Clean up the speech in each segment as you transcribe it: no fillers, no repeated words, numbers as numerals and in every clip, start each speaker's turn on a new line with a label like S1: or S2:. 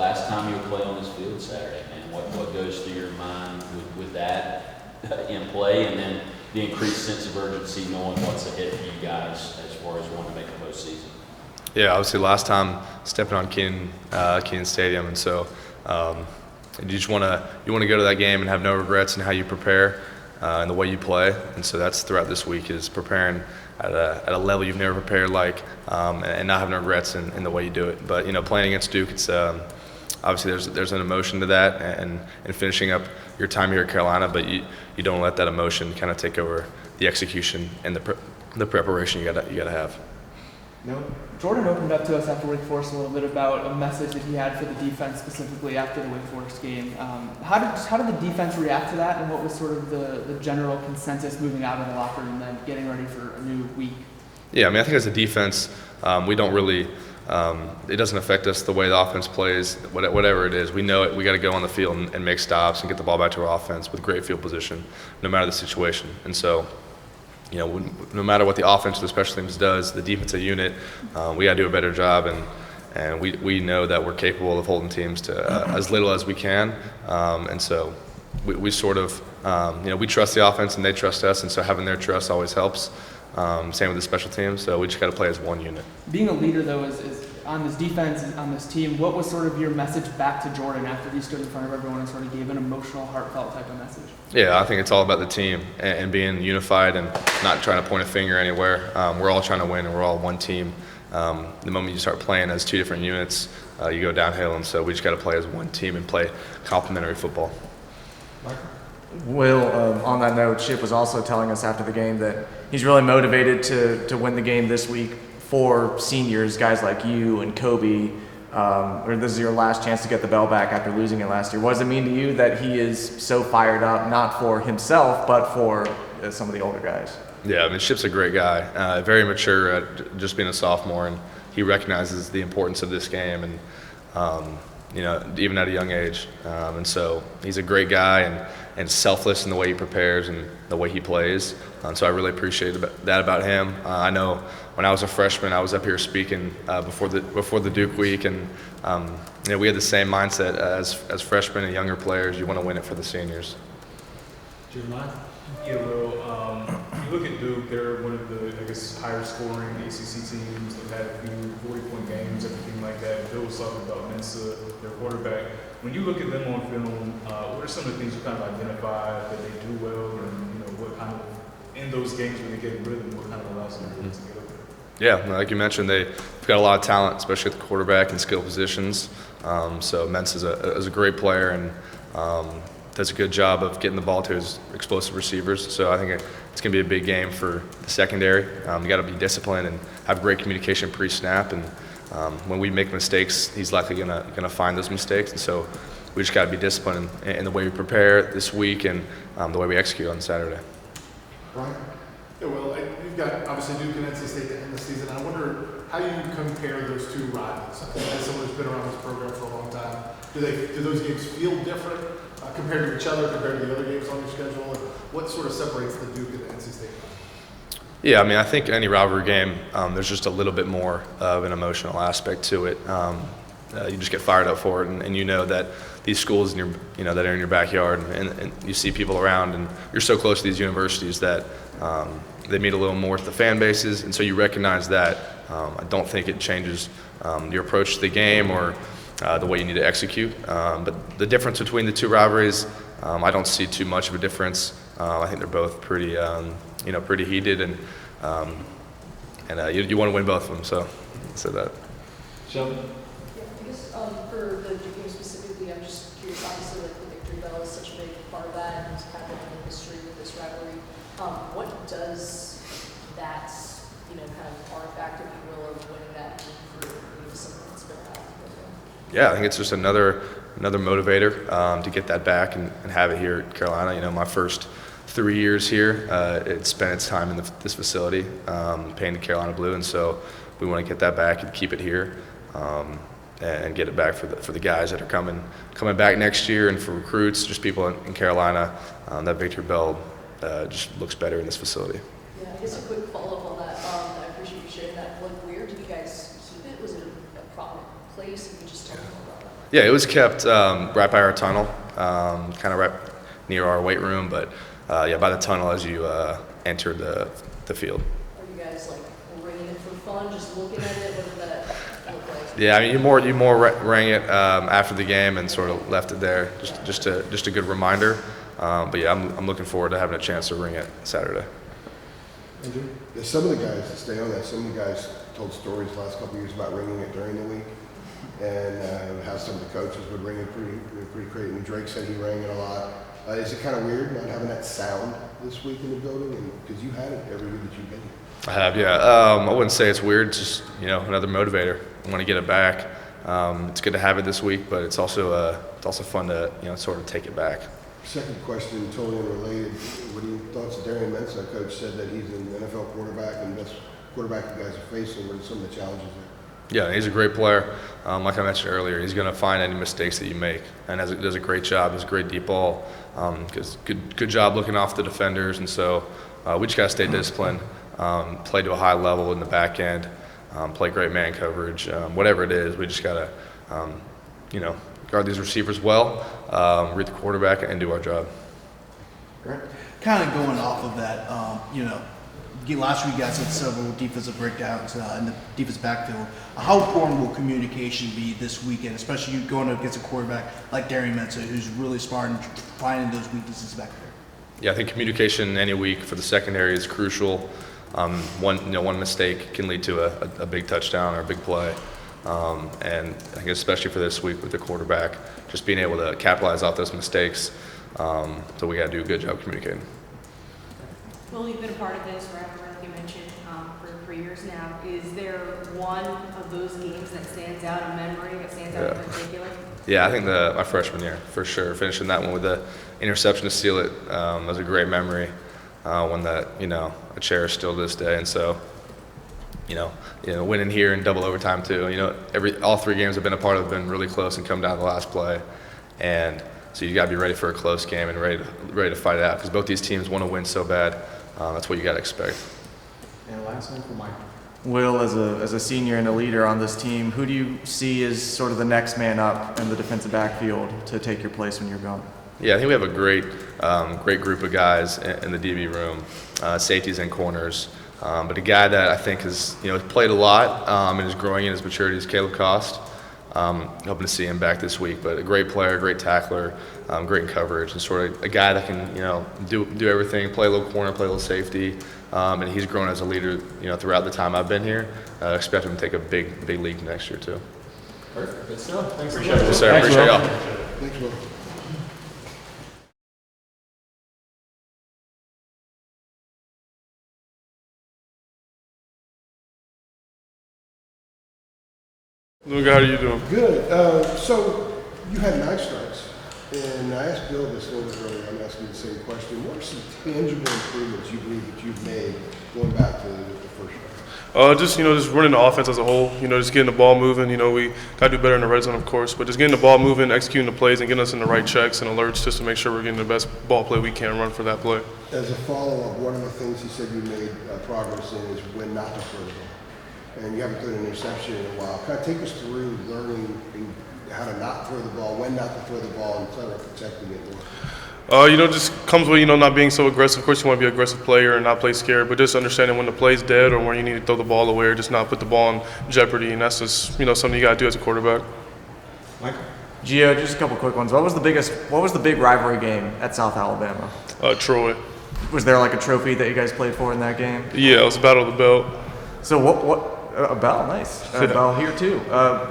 S1: last time you'll play on this field Saturday, man? What goes through your mind with that in play, and then the increased sense of urgency knowing what's ahead for you guys as far as wanting to make the postseason?
S2: Yeah, obviously last time stepping on Kenan Stadium, and so you just want to go to that game and have no regrets in how you prepare and the way you play. And so that's throughout this week, is preparing at a level you've never prepared like, and not having regrets in the way you do it. But playing against Duke, it's obviously there's an emotion to that, and finishing up your time here at Carolina, but you don't let that emotion kind of take over the execution and the preparation you gotta have.
S3: Jordan opened up to us after Wake Forest a little bit about a message that he had for the defense specifically after the Wake Forest game. How did the defense react to that, and what was sort of the general consensus moving out of the locker room then, getting ready for a new week?
S2: Yeah, I mean, I think as a defense, we don't really it doesn't affect us the way the offense plays, whatever it is. We know it. We got to go on the field and make stops and get the ball back to our offense with great field position, no matter the situation. And so, no matter what the offense or the special teams does, the defensive unit, we got to do a better job, and we know that we're capable of holding teams to as little as we can, and so we sort of we trust the offense and they trust us, and so having their trust always helps. Same with the special teams, so we just got to play as one unit.
S3: Being a leader, though, is on this defense, on this team, what was sort of your message back to Jordan after he stood in front of everyone and sort of gave an emotional, heartfelt type of message?
S2: Yeah, I think it's all about the team and being unified and not trying to point a finger anywhere. We're all trying to win, and we're all one team. The moment you start playing as two different units, you go downhill, and so we just got to play as one team and play complementary football.
S4: Will, on that note, Chip was also telling us after the game that he's really motivated to win the game this week for seniors, guys like you and Kobe, or this is your last chance to get the bell back after losing it last year. What does it mean to you that he is so fired up, not for himself, but for some of the older guys?
S2: Yeah, I mean, Chip's a great guy, very mature at just being a sophomore, and he recognizes the importance of this game, and even at a young age. And so he's a great guy and selfless in the way he prepares and the way he plays. So I really appreciate that about him. I know when I was a freshman, I was up here speaking before the Duke week, and we had the same mindset as freshmen and younger players. You want to win it for the seniors.
S5: Jeremiah? Yeah, well, you look at Duke, they're one of the, higher scoring ACC teams. They've had a few 40-point games, everything like that. Bill was talking about Mensa, their quarterback. When you look at them on film, what are some of the things you kind of identify that they do well, and what kind of, in those games when they get in rhythm, what kind of allows them to get up there?
S2: Yeah, like you mentioned, they've got a lot of talent, especially at the quarterback and skill positions. So Mentz is a great player and does a good job of getting the ball to his explosive receivers. So I think it's going to be a big game for the secondary. You got to be disciplined and have great communication pre-snap. And when we make mistakes, he's likely going to find those mistakes. And so we just got to be disciplined in the way we prepare this week and the way we execute on Saturday.
S6: Brian? Yeah, well, you've got obviously Duke and NC State to end the season. I wonder how you compare those two rivals. As someone who's been around this program for a long time, do those games feel different compared to each other, compared to the other games on your schedule? And what sort of separates the Duke and the NC State?
S2: Yeah, I mean, I think any rivalry game, there's just a little bit more of an emotional aspect to it. You just get fired up for it, and you know that these schools that are in your backyard, and you see people around, and you're so close to these universities that they meet a little more with the fan bases, and so you recognize that. I don't think it changes your approach to the game or the way you need to execute. But the difference between the two rivalries, I don't see too much of a difference. I think they're both pretty, pretty heated, and you want to win both of them. So that.
S5: Sheldon?
S7: Yeah, I guess for the Duke game specifically, I'm just curious. Obviously, like the victory bell is such a big part of that, and it's kind of in history with this rivalry. What does that, kind of artifact, if you will, of winning that mean for someone that's been around?
S2: Yeah, I think it's just another motivator to get that back and have it here at Carolina. My first 3 years here, it spent its time in this facility, painted Carolina blue, and so we want to get that back and keep it here, and get it back for the guys that are coming back next year, and for recruits, just people in Carolina. That victory bell just looks better in this facility.
S7: Yeah, I guess a quick follow-up on that. I appreciate you sharing that. Where did you guys keep it? Was it a prominent place? If you just tell me more about that.
S2: Yeah, it was kept right by our tunnel, kind of right near our weight room, but yeah, by the tunnel as you enter the field.
S7: Are you guys like ringing it for fun, just looking at it? What did that look like?
S2: Yeah, I mean, you more rang it after the game and sort of left it there, just a good reminder. But yeah, I'm looking forward to having a chance to ring it Saturday.
S8: Andrew? Yeah, some of the guys, to stay on that, some of the guys told stories the last couple of years about ringing it during the week, and how some of the coaches would ring it pretty crazy. And Drake said he rang it a lot. Is it kind of weird not having that sound this week in the building? Because you had it every week that you've been here.
S2: I have, yeah. I wouldn't say it's weird. It's just another motivator. I want to get it back. It's good to have it this week, but it's also fun to sort of take it back.
S8: Second question, totally unrelated. What are your thoughts? Darian Mensah, coach, said that he's an NFL quarterback and best quarterback you guys are facing. What are some of the challenges there?
S2: Yeah, he's a great player. Like I mentioned earlier, he's going to find any mistakes that you make, and does a great job. He's a great deep ball. Good job looking off the defenders, and so we just got to stay disciplined, play to a high level in the back end, play great man coverage, whatever it is. We just got to, guard these receivers well, read the quarterback, and do our job.
S9: Kind of going off of that, last week you guys had several defensive breakdowns in the defensive backfield. How important will communication be this weekend, especially you going against a quarterback like Darian Mensah, who's really smart and finding those weaknesses back there?
S2: Yeah, I think communication any week for the secondary is crucial. One mistake can lead to a big touchdown or a big play. And I think especially for this week with the quarterback, just being able to capitalize off those mistakes. So we got to do a good job communicating.
S10: Well, you've been a part of this forever, like you mentioned, for years now. Is there one of those games that stands out in memory, that stands out in particular?
S2: Yeah, I think my freshman year, for sure. Finishing that one with the interception to seal it was a great memory, one that, I cherish still to this day. And so, winning here in double overtime too. All three games I've been a part of have been really close and come down to the last play. And so you got to be ready for a close game and ready to fight it out, because both these teams want to win so bad. That's what you got to expect.
S5: And last one for Mike.
S4: Will, as a senior and a leader on this team, who do you see as sort of the next man up in the defensive backfield to take your place when you're gone?
S2: Yeah, I think we have a great group of guys in the DB room, safeties and corners. But a guy that I think has played a lot and is growing in his maturity is Caleb Cost. Hoping to see him back this week, but a great player, great tackler, great in coverage, and sort of a guy that can do everything, play a little corner, play a little safety, and he's grown as a leader throughout the time I've been here. Expect him to take a big leap next year too.
S1: Perfect. Good stuff. Thanks for
S2: Yes, sir. Appreciate y'all.
S8: Thanks, Will.
S11: Luca, how are you doing?
S8: Good. So you had 9 strikes, and I asked Bill this a little bit earlier. I'm asking you the same question. What are some tangible improvements you believe that you've made going back to the first round?
S11: Just running the offense as a whole. Just getting the ball moving. We got to do better in the red zone, of course, but just getting the ball moving, executing the plays, and getting us in the right checks and alerts just to make sure we're getting the best ball play we can run for that play.
S8: As a follow-up, one of the things he said you made progress in is when not to throw the ball. And you haven't thrown an interception in a while. Kind of take us through learning how to not throw the ball, when not to throw the ball, and kind of protecting it more.
S11: Just comes with, not being so aggressive. Of course, you want to be an aggressive player and not play scared, but just understanding when the play's dead or when you need to throw the ball away or just not put the ball in jeopardy, and that's just, something you got to do as a quarterback.
S5: Michael?
S4: Gio, just a couple quick ones. What was the big rivalry game at South Alabama?
S11: Troy.
S4: Was there like a trophy that you guys played for in that game?
S11: Yeah, it was Battle of the Belt.
S4: So what a bell, nice. A bell here too.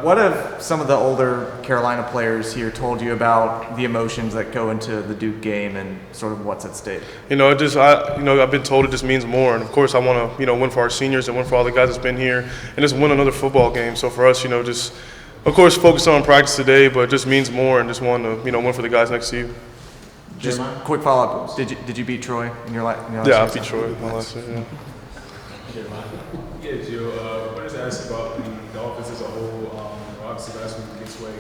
S4: What have some of the older Carolina players here told you about the emotions that go into the Duke game and sort of what's at stake?
S11: I've been told it just means more, and of course I want to win for our seniors and win for all the guys that's been here, and just win another football game. So for us, just of course focus on practice today, but it just means more, and just want to win for the guys next to you.
S4: Just quick follow up. Did you beat Troy in your last?
S11: Yeah, I beat Troy my last year. Yeah.
S5: Yeah, Joe, I wanted to ask about the offense as a whole. Obviously, last week gets away,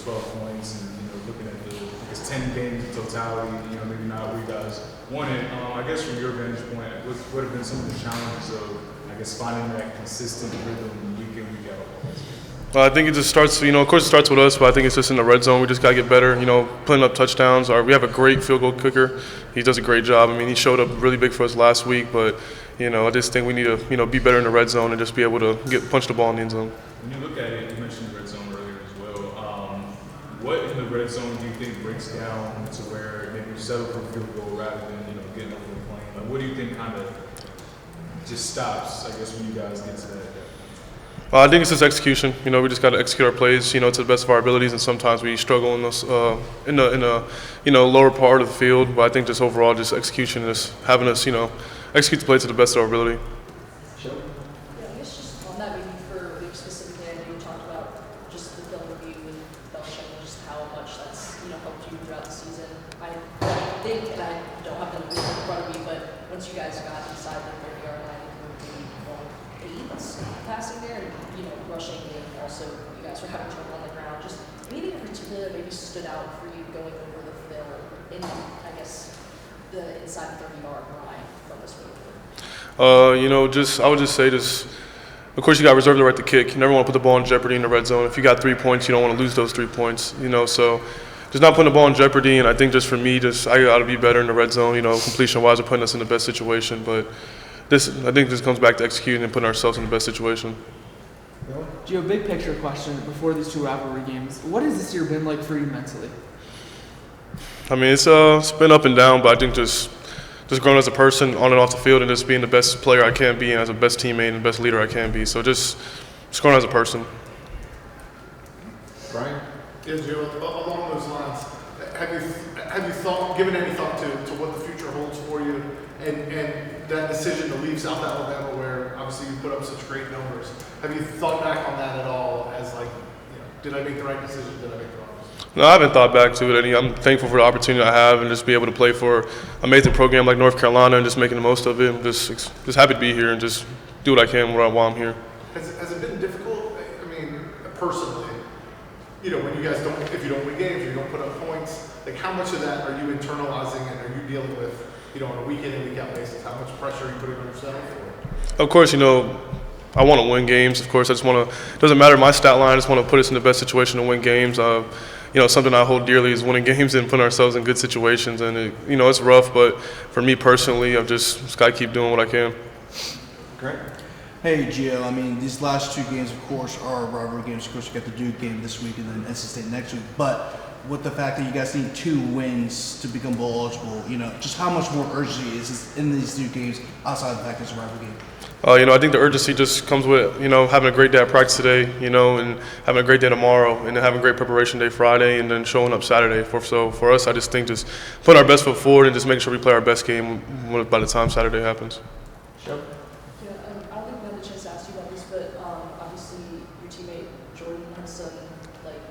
S5: 12 points, and looking at the 10 games in totality, maybe not where you guys won it. I guess from your vantage point, what have been some of the challenges of, finding that consistent rhythm week in, week out?
S11: I think it just starts, of course it starts with us, but I think it's just in the red zone. We just got to get better, putting up touchdowns. We have a great field goal kicker. He does a great job. I mean, he showed up really big for us last week, but, I just think we need to, be better in the red zone and just be able to punch the ball in the end zone.
S5: When you look at it, you mentioned the red zone earlier as well. What in the red zone do you think breaks down to where maybe you settle for a field goal rather than, getting over the plane? Like, what do you think kind of just stops, I guess, when you guys get to that?
S11: I think it's just execution. We just got to execute our plays, to the best of our abilities, and sometimes we struggle in those, in the lower part of the field. But I think just overall, just execution is having us, execute the play to the best of our ability.
S7: Yeah, I guess just on that, maybe for Luke specifically, I know you talked about just the film review with Belichick and just how much that's helped you throughout the season. I think, and I don't have the numbers in front of me, but once you guys got inside the 30-yard line, you were maybe 1-8 passing there, and rushing, and also you guys were having trouble on the ground. Just anything in particular that maybe stood out for you going over the film in, I guess, the inside the 30-yard line from this movie?
S11: I would just say this. Of course, you got to reserve the right to kick. You never want to put the ball in jeopardy in the red zone. If you got 3 points, you don't want to lose those 3 points. So just not putting the ball in jeopardy. And I think just for me, I got to be better in the red zone. Completion-wise, or putting us in the best situation. But I think this comes back to executing and putting ourselves in the best situation.
S3: Gio, big picture question before these two rivalry games. What has this year been like for you mentally?
S11: I mean, it's been up and down, but I think just growing as a person on and off the field and just being the best player I can be and as a best teammate and the best leader I can be. So just growing as a person.
S6: Brian? Yeah, Joe, along those lines, have you given any thought to what the future holds for you and that decision to leave South Alabama where obviously you put up such great numbers? Have you thought back on that at all as did I make the right decision, did I make the wrong decision?
S11: No, I haven't thought back to it. I'm thankful for the opportunity I have and just be able to play for an amazing program like North Carolina and just making the most of it. I'm just happy to be here and just do what I can while I'm here.
S6: Has it been difficult? I mean, personally, when you guys if you don't win games, or you don't put up points, like how much of that are you internalizing and are you dealing with, on a week in and week out basis? How much pressure are you putting on yourself?
S11: Of course, I want to win games. Of course, I just want to. It doesn't matter my stat line. I just want to put us in the best situation to win games. Something I hold dearly is winning games and putting ourselves in good situations. And it's rough, but for me personally, I've just got to keep doing what I can.
S4: Great.
S9: Hey, Gio, I mean, these last two games, of course, are rivalry games. Of course, you got the Duke game this week and then NC State next week. But with the fact that you guys need 2 wins to become bowl eligible, just how much more urgency is in these 2 games outside of the fact it's a rivalry game?
S11: I think the urgency just comes with, having a great day at practice today, and having a great day tomorrow, and then having a great preparation day Friday, and then showing up Saturday. So for us, I just think just putting our best foot forward and just making sure we play our best game by the time Saturday happens.
S7: Yeah, I don't think we had the chance to ask you about this, but obviously your teammate Jordan had some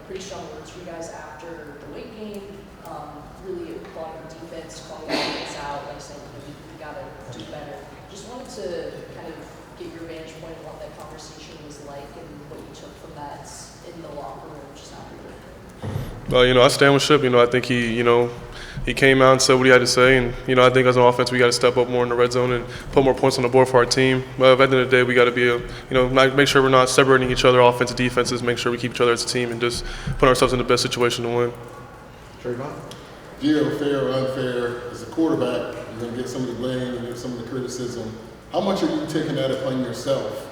S7: pretty strong words for you guys after the Wake game, really applauding the defense, calling the defense out, saying we got to do better. Just wanted to kind of get your vantage point on what that conversation was like and what you took from that in the locker room just after the game.
S11: I stand with Ship. I think he came out and said what he had to say, and I think as an offense we got to step up more in the red zone and put more points on the board for our team. But at the end of the day, we got to be make sure we're not separating each other, offensive, defenses, make sure we keep each other as a team and just put ourselves in the best situation to win.
S4: Trayvon?
S12: Gio, fair or unfair, as a quarterback, you're going to get some of the blame and get some of the criticism. How much are you taking that upon yourself,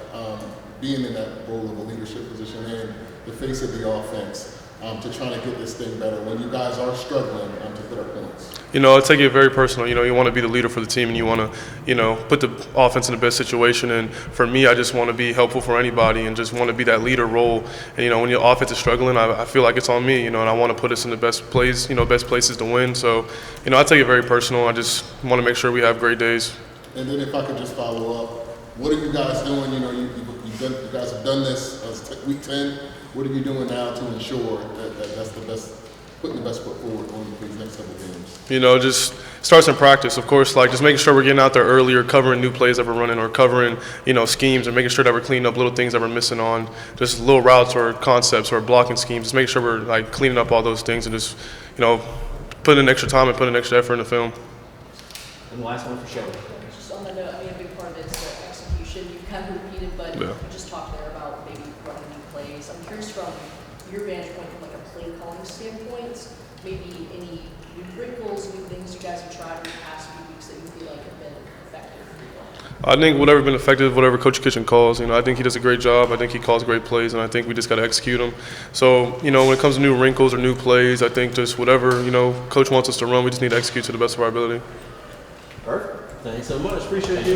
S12: being in that role of a leadership position and the face of the offense, to trying to get this thing better when you guys are struggling to put up points?
S11: I take it very personal. You want to be the leader for the team and you want to, put the offense in the best situation. And for me, I just want to be helpful for anybody and just want to be that leader role. And, when your offense is struggling, I feel like it's on me, and I want to put us in the best place, best places to win. So, I take it very personal. I just want to make sure we have great days.
S12: And then if I could just follow up, what are you guys doing? You guys have done this week 10. What are you doing now to ensure that that's the best, putting the best foot forward on these next couple games?
S11: Just starts in practice, of course, just making sure we're getting out there earlier, covering new plays that we're running or covering, schemes, and making sure that we're cleaning up little things that we're missing on, just little routes or concepts or blocking schemes, just making sure we're cleaning up all those things and just, putting in extra time and putting extra effort in the film.
S4: And the last one for Shelby.
S7: Just on that note, a big part of it is the execution. You kind of repeated, but
S11: Yeah.
S7: you just talked there about maybe running new plays. I'm curious standpoint, maybe any new wrinkles, new things you guys have tried in the past few weeks that you feel like have been effective for you all?
S11: I think whatever been effective, whatever Coach Kitchen calls, I think he does a great job. I think he calls great plays, and I think we just got to execute them. So, when it comes to new wrinkles or new plays, I think just whatever, Coach wants us to run, we just need to execute to the best of our ability.
S13: Perfect. Thanks so much. Appreciate you.